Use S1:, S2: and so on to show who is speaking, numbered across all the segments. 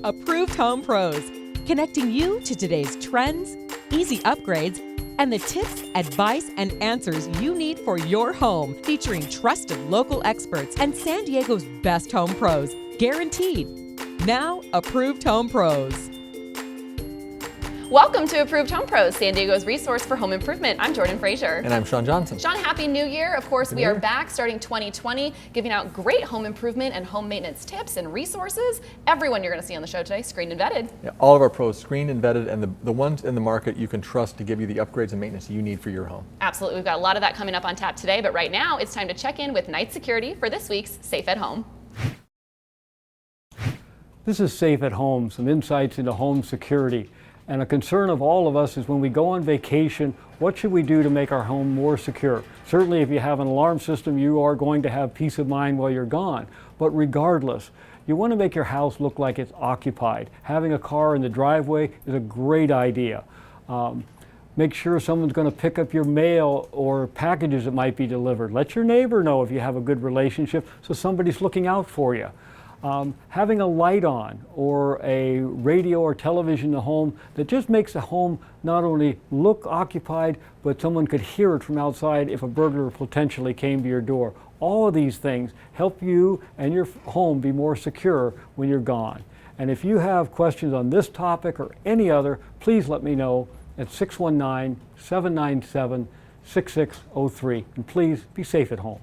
S1: Approved Home Pros, connecting you to today's trends, easy upgrades, and the tips, advice, and answers you need for your home, featuring trusted local experts and San Diego's best home pros, guaranteed. Now, Approved Home Pros.
S2: Welcome to Approved Home Pros, San Diego's resource for home improvement. I'm Jordan Frazier.
S3: And I'm Sean Johnson.
S2: Sean, Happy New Year. Of course, we are back starting 2020, giving out great home improvement and home maintenance tips and resources. Everyone you're going to see on the show today, screened and vetted.
S3: Yeah, all of our pros screened and vetted, and the ones in the market you can trust to give you the upgrades and maintenance you need for your home.
S2: Absolutely. We've got a lot of that coming up on tap today, but right now it's time to check in with Night Security for this week's Safe at Home.
S4: This is Safe at Home, some insights into home security. And a concern of all of us is when we go on vacation, what should we do to make our home more secure? Certainly if you have an alarm system, you are going to have peace of mind while you're gone. But regardless, you want to make your house look like it's occupied. Having a car in the driveway is a great idea. Make sure someone's going to pick up your mail or packages that might be delivered. Let your neighbor know if you have a good relationship so somebody's looking out for you. Having a light on or a radio or television in the home that just makes the home not only look occupied, but someone could hear it from outside if a burglar potentially came to your door. All of these things help you and your home be more secure when you're gone. And if you have questions on this topic or any other, please let me know at 619-797-6603. And please be safe at home.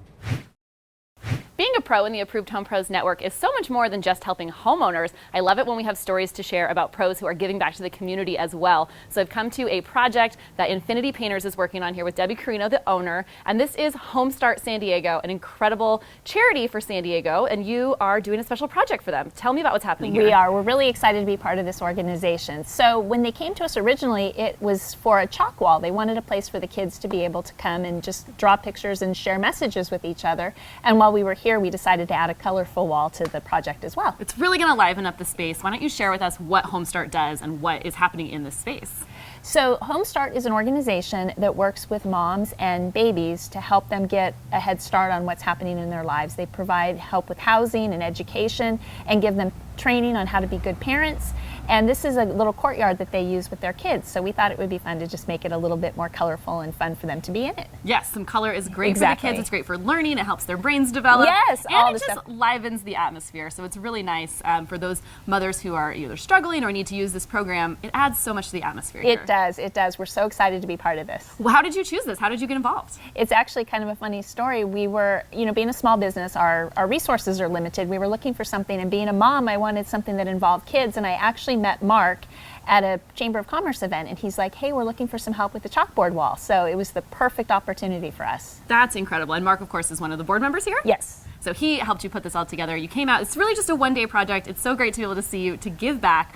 S2: Being a pro in the Approved Home Pros Network is so much more than just helping homeowners. I love it when we have stories to share about pros who are giving back to the community as well. So I've come to a project that Infinity Painters is working on here with Debbie Carino, the owner, and this is Home Start San Diego, an incredible charity for San Diego, and you are doing a special project for them. Tell me about what's happening here.
S5: We are. We're really excited to be part of this organization. So when they came to us originally, it was for a chalk wall. They wanted a place for the kids to be able to come and just draw pictures and share messages with each other. And while we were here, we decided to add a colorful wall to the project as well.
S2: It's really going to liven up the space. Why don't you share with us what Home Start does and what is happening in this space?
S5: So Home Start is an organization that works with moms and babies to help them get a head start on what's happening in their lives. They provide help with housing and education and give them training on how to be good parents. And this is a little courtyard that they use with their kids. So we thought it would be fun to just make it a little bit more colorful and fun for them to be in it.
S2: Yes, some color is great
S5: Exactly.
S2: for the kids. It's great for learning. It helps their brains develop.
S5: Yes,
S2: and
S5: all
S2: it
S5: the
S2: just
S5: stuff.
S2: livens the atmosphere. So it's really nice for those mothers who are either struggling or need to use this program. It adds so much to the atmosphere here.
S5: It does, it does. We're so excited to be part of this.
S2: Well, how did you choose this? How did you get involved?
S5: It's actually kind of a funny story. We were, being a small business, our resources are limited. We were looking for something, and being a mom, I wanted something that involved kids, and I actually met Mark at a Chamber of Commerce event, and he's like, hey, we're looking for some help with the chalkboard wall. So it was the perfect opportunity for us.
S2: That's incredible. And Mark, of course, is one of the board members here?
S5: Yes.
S2: So he helped you put this all together. You came out. It's really just a one-day project. It's so great to be able to see you, to give back.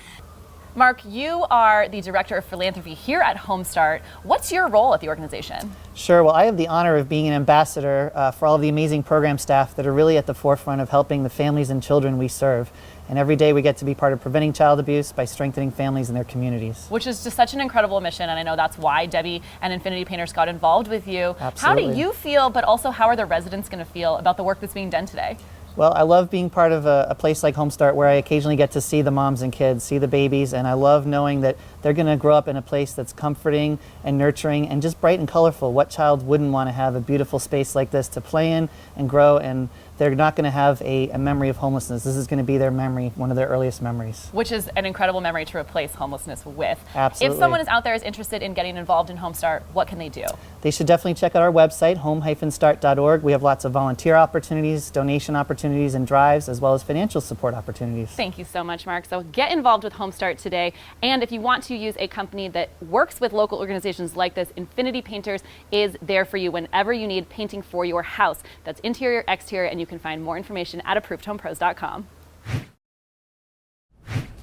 S2: Mark, you are the Director of Philanthropy here at Home Start. What's your role at the organization?
S6: Sure. Well, I have the honor of being an ambassador for all of the amazing program staff that are really at the forefront of helping the families and children we serve. And every day we get to be part of preventing child abuse by strengthening families in their communities.
S2: Which is just such an incredible mission, and I know that's why Debbie and Infinity Painters got involved with you.
S6: Absolutely.
S2: How do you feel, but also how are the residents going to feel about the work that's being done today?
S6: Well, I love being part of a place like Home Start where I occasionally get to see the moms and kids, see the babies, and I love knowing that they're going to grow up in a place that's comforting and nurturing and just bright and colorful. What child wouldn't want to have a beautiful space like this to play in and grow, and they're not going to have a memory of homelessness. This is going to be their memory, one of their earliest memories.
S2: Which is an incredible memory to replace homelessness with.
S6: Absolutely.
S2: If someone is out there is interested in getting involved in Home Start, what can they do?
S6: They should definitely check out our website, home-start.org. We have lots of volunteer opportunities, donation opportunities, and drives, as well as financial support opportunities.
S2: Thank you so much, Mark. So get involved with Home Start today. And if you want to use a company that works with local organizations like this, Infinity Painters is there for you whenever you need painting for your house. That's interior, exterior, and you can find more information at ApprovedHomePros.com.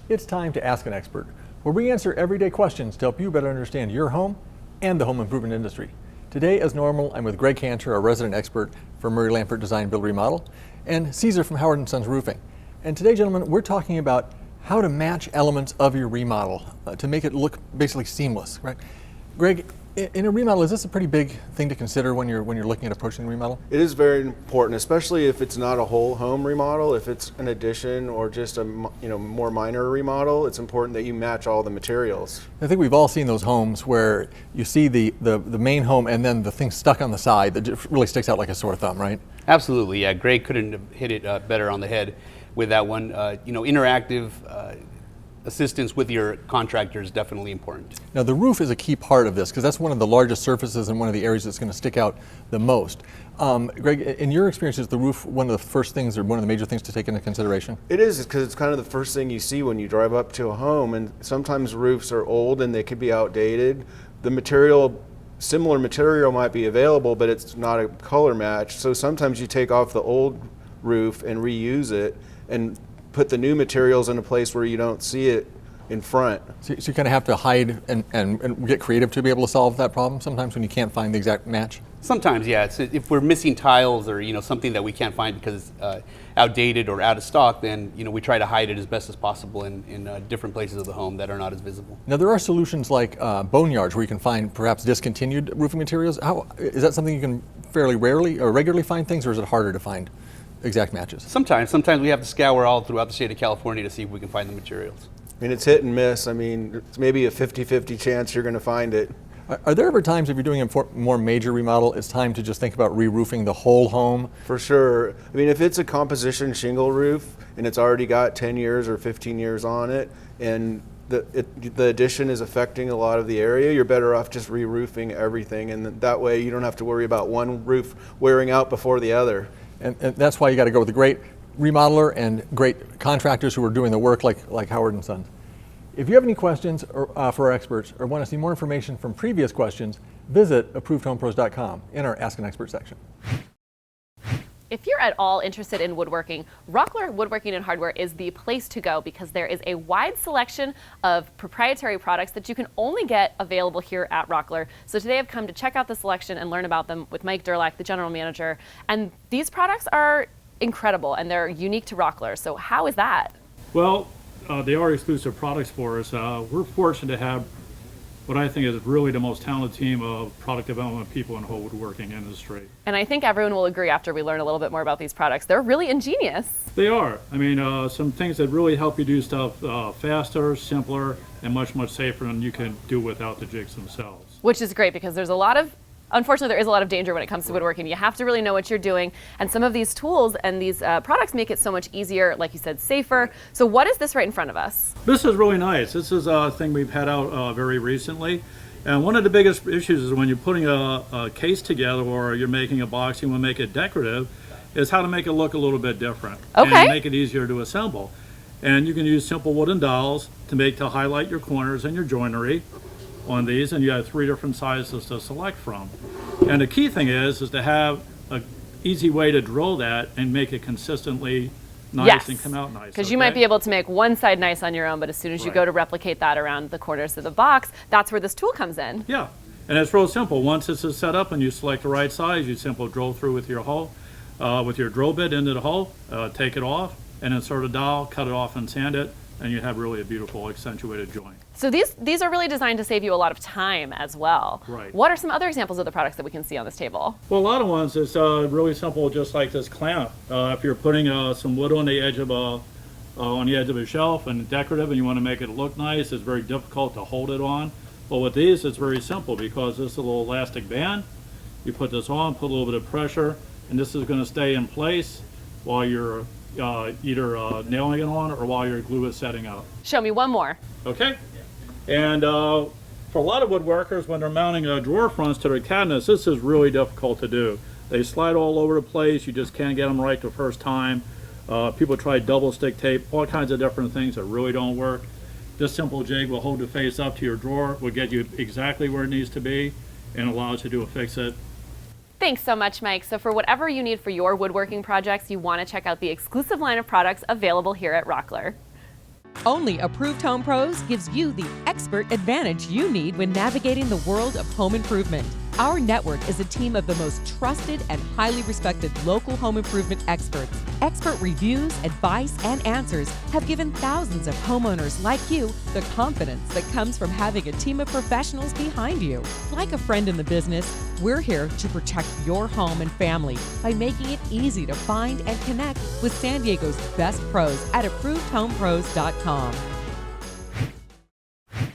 S3: It's time to Ask an Expert, where we answer everyday questions to help you better understand your home and the home improvement industry. Today, as normal, I'm with Greg Cantor, our resident expert for Murray Lampert Design Build Remodel, and Caesar from Howard & Sons Roofing. And today, gentlemen, we're talking about how to match elements of your remodel to make it look basically seamless, right? Greg, In a remodel, is this a pretty big thing to consider when you're looking at approaching the remodel?
S7: It is very important, especially if it's not a whole home remodel. If it's an addition or just a more minor remodel, it's important that you match all the materials.
S3: I think we've all seen those homes where you see the main home and then the thing stuck on the side that just really sticks out like a sore thumb, right?
S8: Absolutely, yeah. Greg couldn't have hit it better on the head with that one. Interactive assistance with your contractor is definitely important.
S3: Now the roof is a key part of this because that's one of the largest surfaces and one of the areas that's going to stick out the most. Greg, in your experience, is the roof one of the first things or one of the major things to take into consideration?
S7: It is, because it's kind of the first thing you see when you drive up to a home, and sometimes roofs are old and they could be outdated. Similar material might be available, but it's not a color match. So sometimes you take off the old roof and reuse it and put the new materials in a place where you don't see it in front.
S3: So you kind of have to hide and get creative to be able to solve that problem sometimes when you can't find the exact match?
S8: Sometimes, yeah. If we're missing tiles or something that we can't find because it's outdated or out of stock, then we try to hide it as best as possible in different places of the home that are not as visible.
S3: Now there are solutions like boneyards where you can find perhaps discontinued roofing materials. Is that something you can fairly rarely or regularly find things, or is it harder to find exact matches?
S8: Sometimes we have to scour all throughout the state of California to see if we can find the materials.
S7: I mean, it's hit and miss. I mean, it's maybe a 50-50 chance you're going to find it.
S3: Are there ever times if you're doing a more major remodel, it's time to just think about re-roofing the whole home?
S7: For sure. I mean, if it's a composition shingle roof and it's already got 10 years or 15 years on it, and the addition is affecting a lot of the area, you're better off just re-roofing everything, and that way you don't have to worry about one roof wearing out before the other.
S3: And that's why you got to go with a great remodeler and great contractors who are doing the work like Howard and Sons. If you have any questions for our experts or want to see more information from previous questions, visit ApprovedHomePros.com in our Ask an Expert section.
S2: If you're at all interested in woodworking, Rockler Woodworking and Hardware is the place to go because there is a wide selection of proprietary products that you can only get available here at Rockler. So today I've come to check out the selection and learn about them with Mike Durlak, the general manager. And these products are incredible and they're unique to Rockler. So how is that?
S4: Well, they are exclusive products for us. We're fortunate to have what I think is really the most talented team of product development people in the whole woodworking industry.
S2: And I think everyone will agree after we learn a little bit more about these products. They're really ingenious.
S4: They are. I mean, some things that really help you do stuff faster, simpler, and much, much safer than you can do without the jigs themselves.
S2: Which is great because unfortunately, there is a lot of danger when it comes to woodworking. You have to really know what you're doing, and some of these tools and these products make it so much easier, like you said, safer. So what is this right in front of us?
S4: This is really nice. This is a thing we've had out very recently. And one of the biggest issues is when you're putting a case together or you're making a box, you want to make it decorative, is how to make it look a little bit different.
S2: Okay.
S4: And make it easier to assemble. And you can use simple wooden dowels to highlight your corners and your joinery on these, and you have 3 different sizes to select from. And the key thing is to have an easy way to drill that and make it consistently nice and come out nice.
S2: Because you might be able to make one side nice on your own, but as soon as you go to replicate that around the corners of the box, that's where this tool comes in.
S4: Yeah, and it's real simple. Once this is set up and you select the right size, you simply drill through with your hole, with your drill bit into the hole, take it off, and insert a dowel, cut it off and sand it, and you have really a beautiful accentuated joint.
S2: So these are really designed to save you a lot of time as well.
S4: Right.
S2: What are some other examples of the products that we can see on this table?
S4: Well, a lot of ones is really simple, just like this clamp. If you're putting some wood on the edge of a shelf and decorative, and you want to make it look nice, it's very difficult to hold it on. Well, with these, it's very simple because this is a little elastic band. You put this on, put a little bit of pressure, and this is going to stay in place while you're either nailing it on or while your glue is setting up.
S2: Show me one more.
S4: Okay. And for a lot of woodworkers, when they're mounting drawer fronts to their cabinets, this is really difficult to do. They slide all over the place. You just can't get them right the first time. People try double stick tape, all kinds of different things that really don't work. This simple jig will hold the face up to your drawer, will get you exactly where it needs to be, and allows you to fix it.
S2: Thanks so much, Mike. So for whatever you need for your woodworking projects, you want to check out the exclusive line of products available here at Rockler.
S1: Only Approved Home Pros gives you the expert advantage you need when navigating the world of home improvement. Our network is a team of the most trusted and highly respected local home improvement experts. Expert reviews, advice, and answers have given thousands of homeowners like you the confidence that comes from having a team of professionals behind you. Like a friend in the business, we're here to protect your home and family by making it easy to find and connect with San Diego's best pros at ApprovedHomePros.com.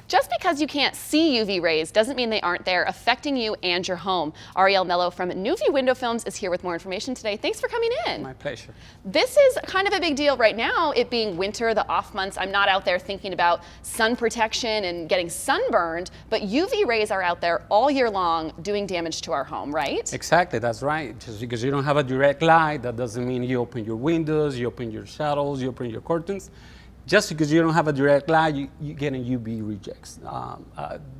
S2: Just because you can't see UV rays doesn't mean they aren't there affecting you and your home. Ariel Mello from Nuvie Window Films is here with more information today. Thanks for coming in.
S9: My pleasure.
S2: This is kind of a big deal right now, it being winter, the off months. I'm not out there thinking about sun protection and getting sunburned, but UV rays are out there all year long doing damage to our home, right?
S9: Exactly, that's right. Just because you don't have a direct light, that doesn't mean you open your windows, you open your shutters, you open your curtains. Just because you don't have a direct light, you get a UV rejects.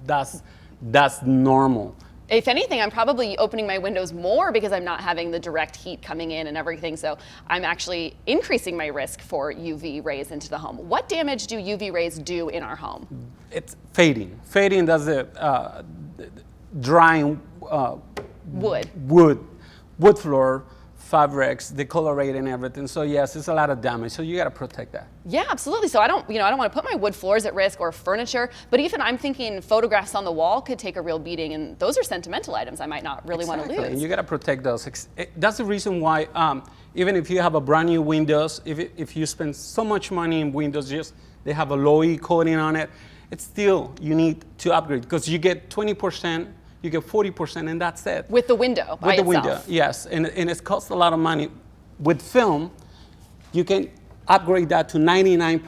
S9: That's normal.
S2: If anything, I'm probably opening my windows more because I'm not having the direct heat coming in and everything. So I'm actually increasing my risk for UV rays into the home. What damage do UV rays do in our home?
S9: It's fading. Fading does the drying wood floor, fabrics, the colorating, everything. So yes, it's a lot of damage. So you got to protect that.
S2: Yeah, absolutely. So I don't want to put my wood floors at risk or furniture, but even I'm thinking photographs on the wall could take a real beating, and those are sentimental items I might not really want to lose.
S9: And you got to protect those. That's the reason why even if you have a brand new windows, if you spend so much money in windows, just they have a low E coating on it, it's still you need to upgrade because you get 20%. You get 40%, and that's it.
S2: With the window by itself.
S9: Window, yes, and it costs a lot of money. With film, you can upgrade that to 99%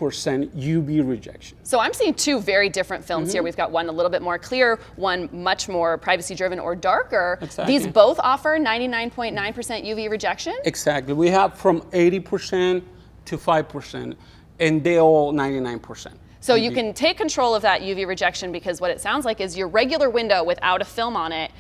S9: UV rejection.
S2: So I'm seeing two very different films here. We've got one a little bit more clear, one much more privacy-driven or darker.
S9: Exactly.
S2: These both offer 99.9% UV rejection?
S9: Exactly. We have from 80% to 5%, and they all 99%.
S2: So you can take control of that UV rejection because what it sounds like is your regular window without a film on it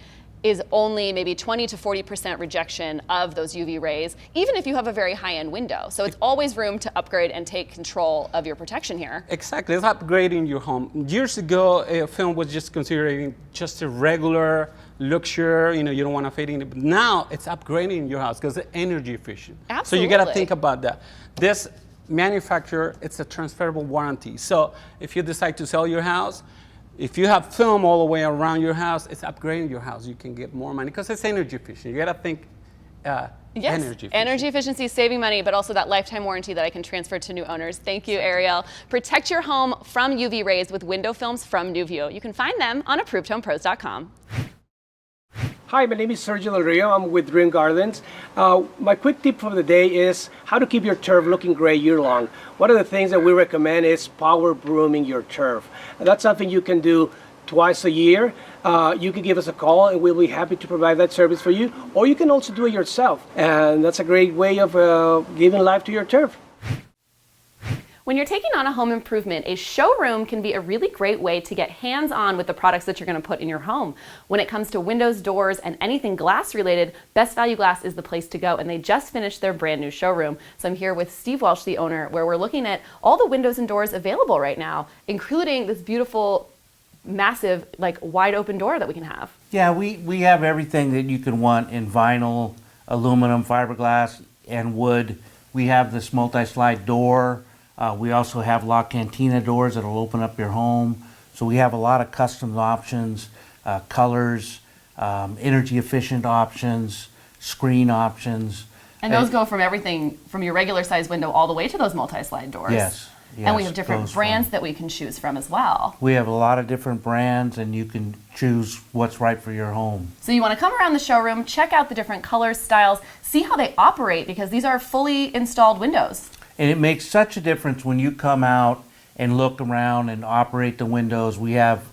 S2: is only maybe 20 to 40% rejection of those UV rays, even if you have a very high-end window. So it's always room to upgrade and take control of your protection here.
S9: Exactly, it's upgrading your home. Years ago, a film was just considering just a regular luxury, you don't want to fade in it. But now it's upgrading your house because it's energy efficient.
S2: Absolutely.
S9: So you got to think about that. This manufacturer, it's a transferable warranty. So if you decide to sell your house, if you have film all the way around your house, it's upgrading your house. You can get more money because it's energy efficient. You got to think
S2: energy efficiency, saving money, but also that lifetime warranty that I can transfer to new owners. Thank you, Ariel. Protect your home from UV rays with window films from Nuvio. You can find them on ApprovedHomePros.com.
S10: Hi, my name is Sergio Del Rio. I'm with Dream Gardens. My quick tip for the day is how to keep your turf looking great year long. One of the things that we recommend is power brooming your turf. And that's something you can do twice a year. You can give us a call and we'll be happy to provide that service for you. Or you can also do it yourself. And that's a great way of giving life to your turf.
S2: When you're taking on a home improvement, a showroom can be a really great way to get hands-on with the products that you're going to put in your home. When it comes to windows, doors, and anything glass related, Best Value Glass is the place to go, and they just finished their brand new showroom. So I'm here with Steve Welsh, the owner, where we're looking at all the windows and doors available right now, including this beautiful, massive, wide open door that we can have.
S11: Yeah, we have everything that you can want in vinyl, aluminum, fiberglass, and wood. We have this multi-slide door. We also have La Cantina doors that will open up your home. So we have a lot of custom options, colors, energy efficient options, screen options.
S2: And those go from everything from your regular size window all the way to those multi-slide doors.
S11: Yes.
S2: And we have different brands that we can choose from as well.
S11: We have a lot of different brands and you can choose what's right for your home.
S2: So you want to come around the showroom, check out the different colors, styles, see how they operate because these are fully installed windows.
S11: And it makes such a difference when you come out and look around and operate the windows. We have,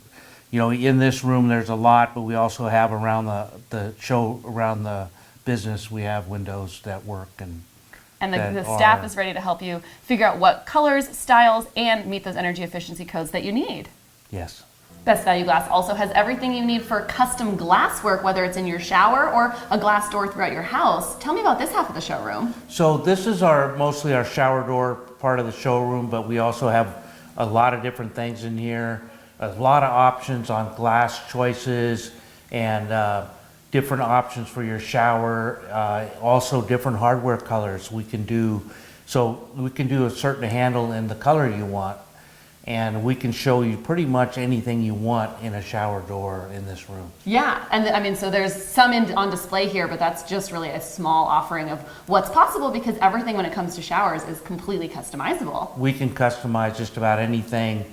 S11: in this room there's a lot, but we also have around the show, around the business, we have windows that work.
S2: And the staff is ready to help you figure out what colors, styles, and meet those energy efficiency codes that you need.
S11: Yes.
S2: Best Value Glass also has everything you need for custom glass work, whether it's in your shower or a glass door throughout your house. Tell me about this half of the showroom.
S11: So this is mostly our shower door part of the showroom, but we also have a lot of different things in here, a lot of options on glass choices and different options for your shower, also different hardware colors we can do. So we can do a certain handle in the color you want, and we can show you pretty much anything you want in a shower door in this room.
S2: Yeah, and I mean, so there's some on display here, but that's just really a small offering of what's possible, because everything when it comes to showers is completely customizable.
S11: We can customize just about anything.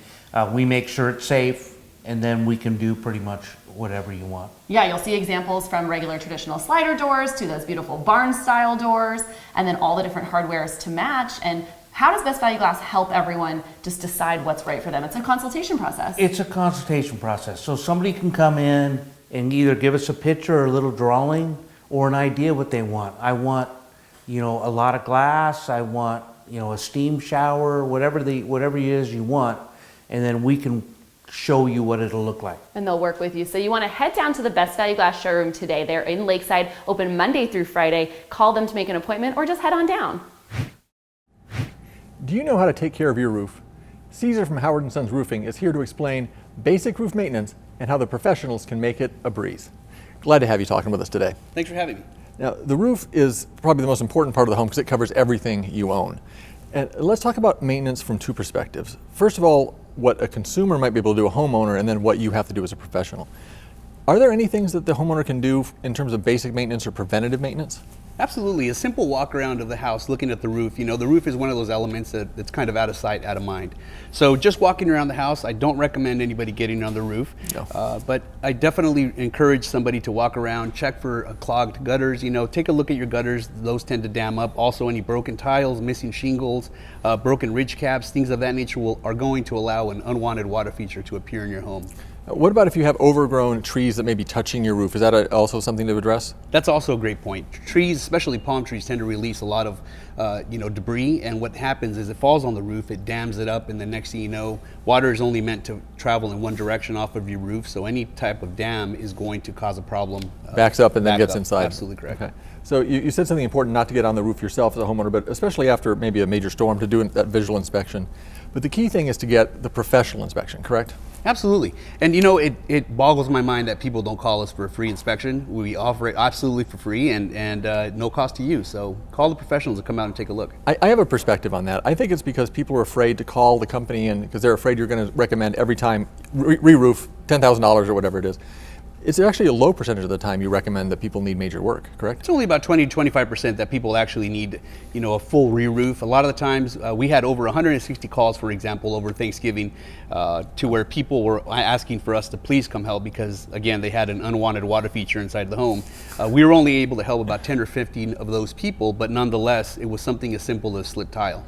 S11: We make sure it's safe, and then we can do pretty much whatever you want.
S2: Yeah, you'll see examples from regular traditional slider doors to those beautiful barn style doors, and then all the different hardwares to match. And how does Best Value Glass help everyone just decide what's right for them? It's a consultation process.
S11: It's a consultation process. So somebody can come in and either give us a picture or a little drawing or an idea what they want. I want, a lot of glass. I want, a steam shower, whatever it is you want, and then we can show you what it'll look like.
S2: And they'll work with you. So you want to head down to the Best Value Glass showroom today. They're in Lakeside, open Monday through Friday. Call them to make an appointment or just head on down.
S3: Do you know how to take care of your roof? Caesar from Howard & Sons Roofing is here to explain basic roof maintenance and how the professionals can make it a breeze. Glad to have you talking with us today.
S8: Thanks for having me.
S3: Now, the roof is probably the most important part of the home because it covers everything you own. And let's talk about maintenance from two perspectives. First of all, what a consumer might be able to do, a homeowner, and then what you have to do as a professional. Are there any things that the homeowner can do in terms of basic maintenance or preventative maintenance?
S8: Absolutely. A simple walk around of the house looking at the roof. The roof is one of those elements that's kind of out of sight, out of mind. So just walking around the house, I don't recommend anybody getting on the roof. No. But I definitely encourage somebody to walk around, check for clogged gutters. Take a look at your gutters. Those tend to dam up. Also, any broken tiles, missing shingles, broken ridge caps, things of that nature are going to allow an unwanted water feature to appear in your home.
S3: What about if you have overgrown trees that may be touching your roof? Is that also something to address?
S8: That's also a great point. Trees, especially palm trees, tend to release a lot of debris, and what happens is it falls on the roof, it dams it up, and the next thing you know, water is only meant to travel in one direction off of your roof, so any type of dam is going to cause a problem.
S3: Backs up and then gets inside.
S8: Absolutely correct.
S3: Okay. So you said something important, not to get on the roof yourself as a homeowner, but especially after maybe a major storm, to do that visual inspection. But the key thing is to get the professional inspection, correct?
S8: Absolutely. And it boggles my mind that people don't call us for a free inspection. We offer it absolutely for free and no cost to you. So call the professionals to come out and take a look.
S3: I have a perspective on that. I think it's because people are afraid to call the company in because they're afraid you're going to recommend every time re-roof $10,000 or whatever it is. It's actually a low percentage of the time you recommend that people need major work, correct?
S8: It's only about 20 to 25% that people actually need, a full re-roof. A lot of the times, we had over 160 calls, for example, over Thanksgiving, to where people were asking for us to please come help because, again, they had an unwanted water feature inside the home. We were only able to help about 10 or 15 of those people, but nonetheless, it was something as simple as slip tile.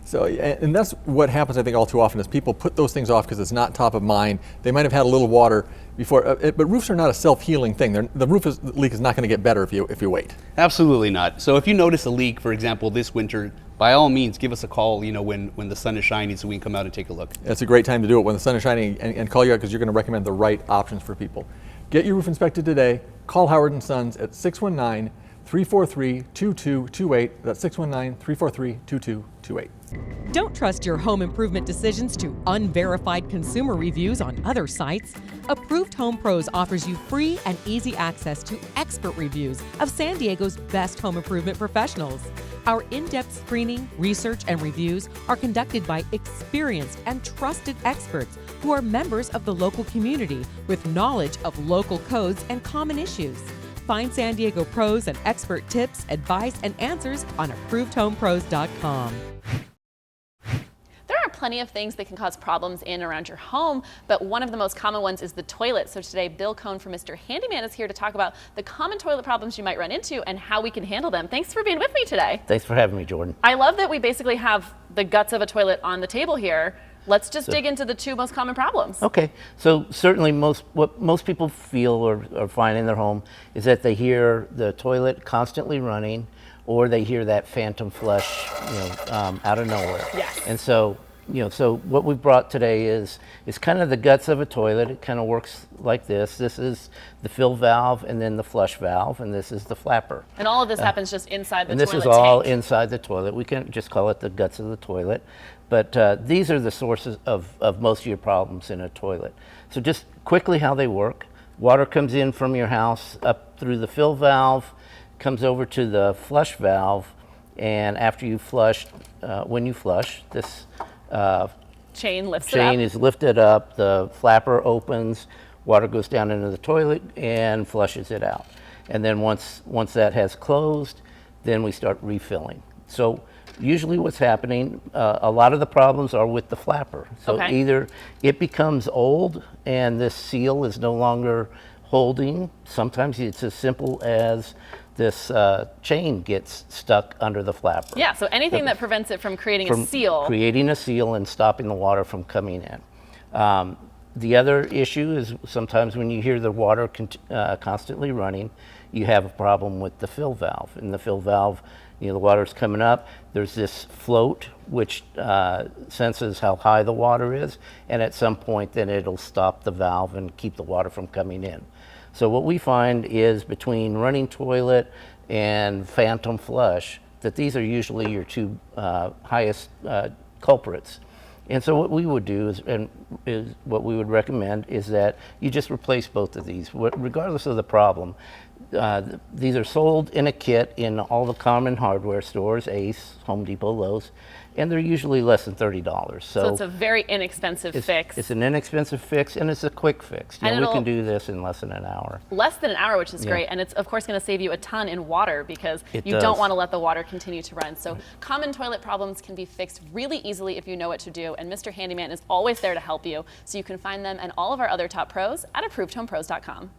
S3: So, and that's what happens, I think, all too often is people put those things off because it's not top of mind. They might have had a little water before, but roofs are not a self-healing thing. The leak is not going to get better if you wait.
S8: Absolutely not. So if you notice a leak, for example, this winter, by all means, give us a call, when the sun is shining so we can come out and take a look.
S3: It's a great time to do it when the sun is shining and call you out because you're going to recommend the right options for people. Get your roof inspected today. Call Howard & Sons at 619-343-2228. That's 619-343-2228.
S1: Don't trust your home improvement decisions to unverified consumer reviews on other sites. Approved Home Pros offers you free and easy access to expert reviews of San Diego's best home improvement professionals. Our in-depth screening, research, and reviews are conducted by experienced and trusted experts who are members of the local community with knowledge of local codes and common issues. Find San Diego pros and expert tips, advice, and answers on ApprovedHomePros.com.
S2: There are plenty of things that can cause problems in and around your home, but one of the most common ones is the toilet. So today, Bill Cohn from Mr. Handyman is here to talk about the common toilet problems you might run into and how we can handle them. Thanks for being with me today.
S12: Thanks for having me, Jordan.
S2: I love that we basically have the guts of a toilet on the table here. Let's just dig into the two most common problems.
S12: Okay, so certainly what most people feel or find in their home is that they hear the toilet constantly running, or they hear that phantom flush, out of nowhere.
S2: Yes.
S12: And so, so what we've brought today is kind of the guts of a toilet. It kind of works like this. This is the fill valve, and then the flush valve, and this is the flapper.
S2: And all of this happens just inside the toilet
S12: And this is all
S2: tank.
S12: inside the toilet. We can just call it the guts of the toilet. But these are the sources of most of your problems in a toilet. So just quickly how they work. Water comes in from your house up through the fill valve, comes over to the flush valve, and after you flush, when you flush, this
S2: Chain lifts it
S12: chain
S2: up.
S12: is lifted up, the flapper opens, water goes down into the toilet and flushes it out. And then once that has closed, then we start refilling. So usually what's happening, a lot of the problems are with the flapper. So
S2: Okay.
S12: either it becomes old and this seal is no longer holding. Sometimes it's as simple as this chain gets stuck under the flapper.
S2: Yeah, so anything that prevents it from creating a
S12: From
S2: seal.
S12: creating a seal and stopping the water from coming in. The other issue is sometimes when you hear the water constantly running, you have a problem with the fill valve. And the fill valve, you know, the water's coming up, there's this float which senses how high the water is, and at some point then it'll stop the valve and keep the water from coming in. So what we find is between running toilet and phantom flush, that these are usually your two highest culprits. And so what we would do is what we would recommend is that you just replace both of these, regardless of the problem. These are sold in a kit in all the common hardware stores, Ace, Home Depot, Lowe's, and they're usually less than $30.
S2: So it's a very inexpensive fix.
S12: It's an inexpensive fix, and it's a quick fix. You
S2: And
S12: know, we can do this in less than an hour.
S2: Less than an hour, which is
S12: Yeah.
S2: great, and it's of course going to save you a ton in water because
S12: It
S2: you
S12: does.
S2: don't want to let the water continue to run. So common toilet problems can be fixed really easily if you know what to do, and Mr. Handyman is always there to help you. So you can find them and all of our other top pros at ApprovedHomePros.com.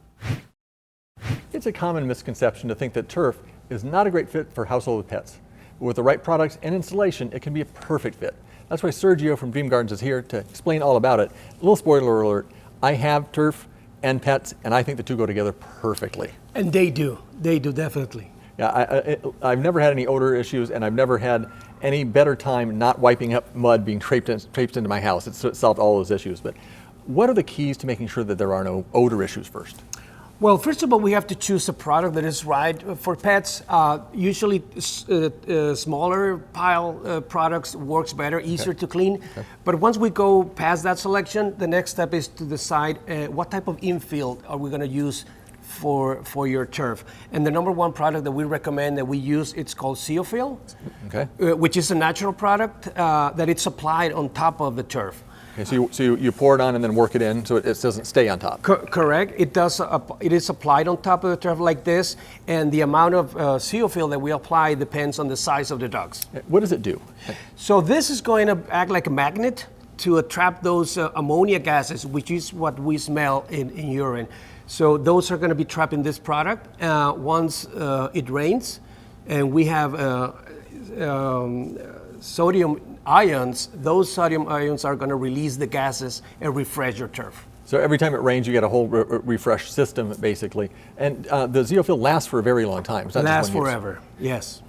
S3: It's a common misconception to think that turf is not a great fit for household with pets. But with the right products and installation, it can be a perfect fit. That's why Sergio from Dream Gardens is here to explain all about it. A little spoiler alert, I have turf and pets, and I think the two go together perfectly.
S10: And they do definitely.
S3: Yeah, I've never had any odor issues, and I've never had any better time not wiping up mud being traipsed into my house. It's solved all those issues. But what are the keys to making sure that there are no odor issues first?
S10: Well, first of all, we have to choose a product that is right for pets. Usually, smaller pile products works better, easier to clean. Okay. But once we go past that selection, the next step is to decide what type of infill are we going to use for your turf. And the number one product that we recommend that we use, it's called Zeofill,
S3: okay.
S10: Which is a natural product that it's applied on top of the turf.
S3: Okay, so you pour it on and then work it in so it doesn't stay on top.
S10: Correct. It does. It is applied on top of the turf like this, and the amount of Zeofill that we apply depends on the size of the dogs.
S3: What does it do?
S10: So this is going to act like a magnet to trap those ammonia gases, which is what we smell in urine. So those are going to be trapped in this product. Once it rains, and we have sodium ions, those sodium ions are going to release the gases and refresh your turf.
S3: So every time it rains, you get a whole refresh system, basically. And the Zeofill lasts for a very long time. It's not
S10: lasts
S3: just 1 use.
S10: forever, yes.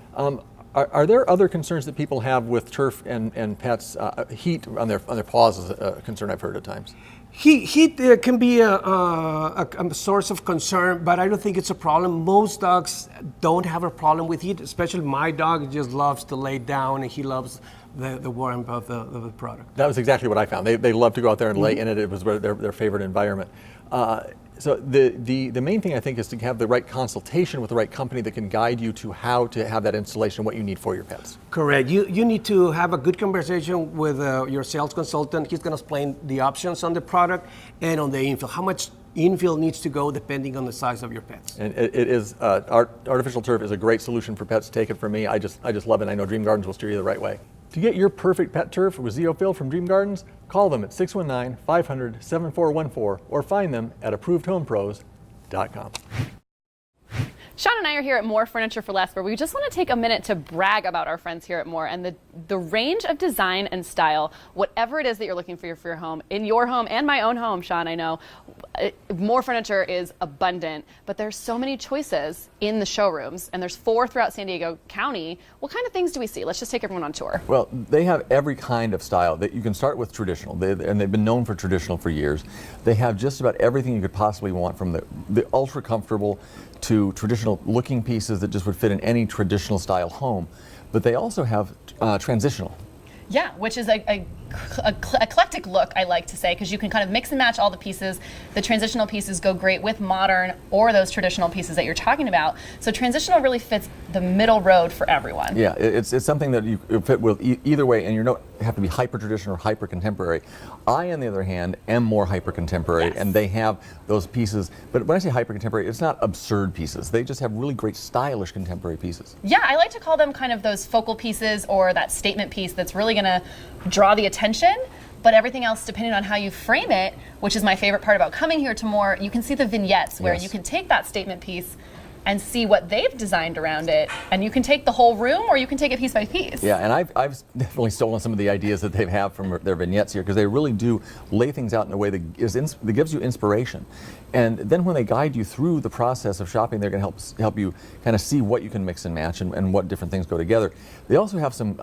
S3: Are there other concerns that people have with turf and pets? Heat on their paws is a concern I've heard at times.
S10: Heat can be a source of concern, but I don't think it's a problem. Most dogs don't have a problem with heat, especially my dog just loves to lay down and he loves the warmth of the product.
S3: That was exactly what I found. They love to go out there and lay in it. It was their favorite environment. So the main thing I think is to have the right consultation with the right company that can guide you to how to have that installation, what you need for your pets.
S10: Correct. You need to have a good conversation with your sales consultant. He's going to explain the options on the product and on the infill. How much infill needs to go depending on the size of your pets.
S3: And it is artificial turf is a great solution for pets. Take it from me. I just love it. I know Dream Gardens will steer you the right way. To get your perfect pet turf with Zeofill from Dream Gardens, call them at 619-500-7414 or find them at ApprovedHomePros.com.
S2: Sean and I are here at More Furniture for Less, where we just want to take a minute to brag about our friends here at More and the range of design and style, whatever it is that you're looking for your home, in your home and my own home, Sean, I know. More Furniture is abundant, but there's so many choices in the showrooms, and there's 4 throughout San Diego County. What kind of things do we see? Let's just take everyone on tour.
S3: Well, they have every kind of style. That you can start with traditional, and they've been known for traditional for years. They have just about everything you could possibly want, from the ultra comfortable to traditional looking pieces that just would fit in any traditional style home. But they also have transitional.
S2: Yeah, which is a eclectic look, I like to say, because you can kind of mix and match all the pieces. The transitional pieces go great with modern or those traditional pieces that you're talking about. So transitional really fits the middle road for everyone.
S3: Yeah, it's something that you fit with either way, and you don't have to be hyper traditional or hyper contemporary. I, on the other hand, am more hyper contemporary,
S2: Yes.
S3: and they have those pieces. But when I say hyper contemporary, it's not absurd pieces. They just have really great stylish contemporary pieces.
S2: Yeah, I like to call them kind of those focal pieces or that statement piece that's really going to draw the attention, but everything else, depending on how you frame it, which is my favorite part about coming here to more, you can see the vignettes where
S3: Yes.
S2: you can take that statement piece and see what they've designed around it, and you can take the whole room or you can take it piece by piece.
S3: Yeah, and I've definitely stolen some of the ideas that they have from their vignettes here, because they really do lay things out in a way that gives you inspiration. And then when they guide you through the process of shopping, they're going to help you kind of see what you can mix and match and what different things go together. They also have some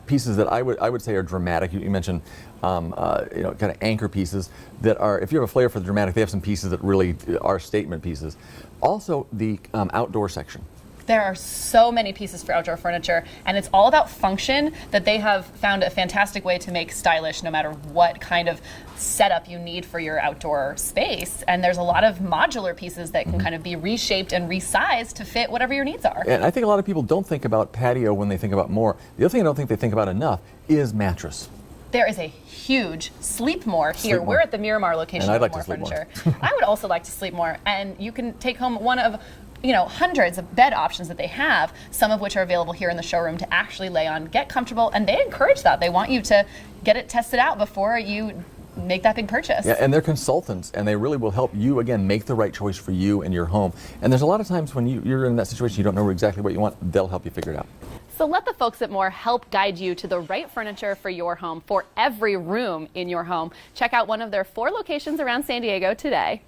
S3: pieces that I would say are dramatic. You mentioned kind of anchor pieces that are, if you have a flair for the dramatic, they have some pieces that really are statement pieces. Also, the outdoor section.
S2: There are so many pieces for outdoor furniture, and it's all about function, that they have found a fantastic way to make stylish no matter what kind of setup you need for your outdoor space. And there's a lot of modular pieces that can kind of be reshaped and resized to fit whatever your needs are.
S3: And I think a lot of people don't think about patio when they think about more. The other thing I don't think they think about enough is mattress.
S2: There is a huge Sleep More here.
S3: Sleep More.
S2: We're at the Miramar location
S3: And I'd
S2: of
S3: like
S2: More
S3: to sleep more.
S2: Furniture. I would also like to sleep more, and you can take home one of hundreds of bed options that they have, some of which are available here in the showroom to actually lay on, get comfortable, and they encourage that. They want you to get it tested out before you make that big purchase.
S3: Yeah, and they're consultants, and they really will help you, again, make the right choice for you and your home. And there's a lot of times when you're in that situation, you don't know exactly what you want, they'll help you figure it out.
S2: So let the folks at More help guide you to the right furniture for your home, for every room in your home. Check out one of their 4 locations around San Diego today.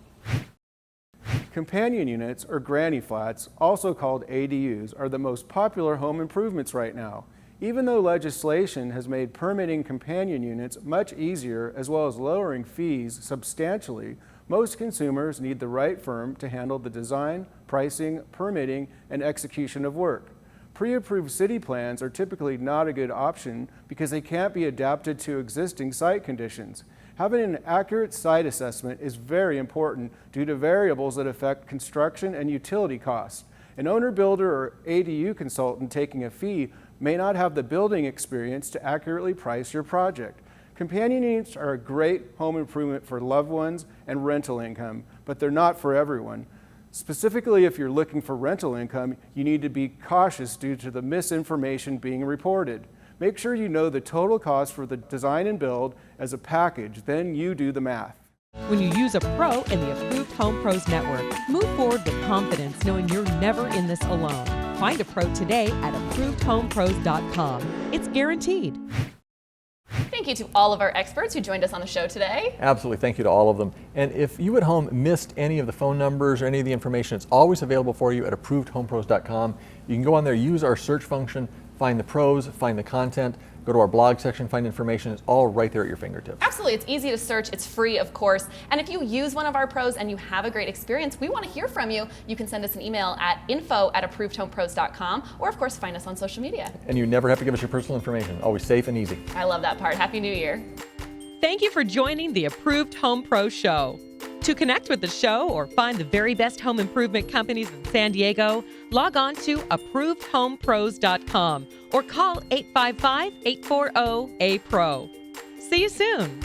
S7: Companion units, or granny flats, also called ADUs, are the most popular home improvements right now. Even though legislation has made permitting companion units much easier, as well as lowering fees substantially, most consumers need the right firm to handle the design, pricing, permitting, and execution of work. Pre-approved city plans are typically not a good option because they can't be adapted to existing site conditions. Having an accurate site assessment is very important due to variables that affect construction and utility costs. An owner-builder or ADU consultant taking a fee may not have the building experience to accurately price your project. Companion units are a great home improvement for loved ones and rental income, but they're not for everyone. Specifically, if you're looking for rental income, you need to be cautious due to the misinformation being reported. Make sure you know the total cost for the design and build as a package, then you do the math.
S1: When you use a pro in the Approved Home Pros Network, move forward with confidence knowing you're never in this alone. Find a pro today at ApprovedHomePros.com. It's guaranteed.
S2: Thank you to all of our experts who joined us on the show today.
S3: Absolutely, thank you to all of them. And if you at home missed any of the phone numbers or any of the information, it's always available for you at ApprovedHomePros.com. You can go on there, use our search function, find the pros, find the content, go to our blog section, find information. It's all right there at your fingertips.
S2: Absolutely, it's easy to search, it's free, of course. And if you use one of our pros and you have a great experience, we want to hear from you. You can send us an email at info@ApprovedHomePros.com, or of course find us on social media.
S3: And you never have to give us your personal information. Always safe and easy.
S2: I love that part. Happy New Year.
S1: Thank you for joining the Approved Home Pro Show. To connect with the show or find the very best home improvement companies in San Diego, log on to ApprovedHomePros.com or call 855-840-APRO. See you soon.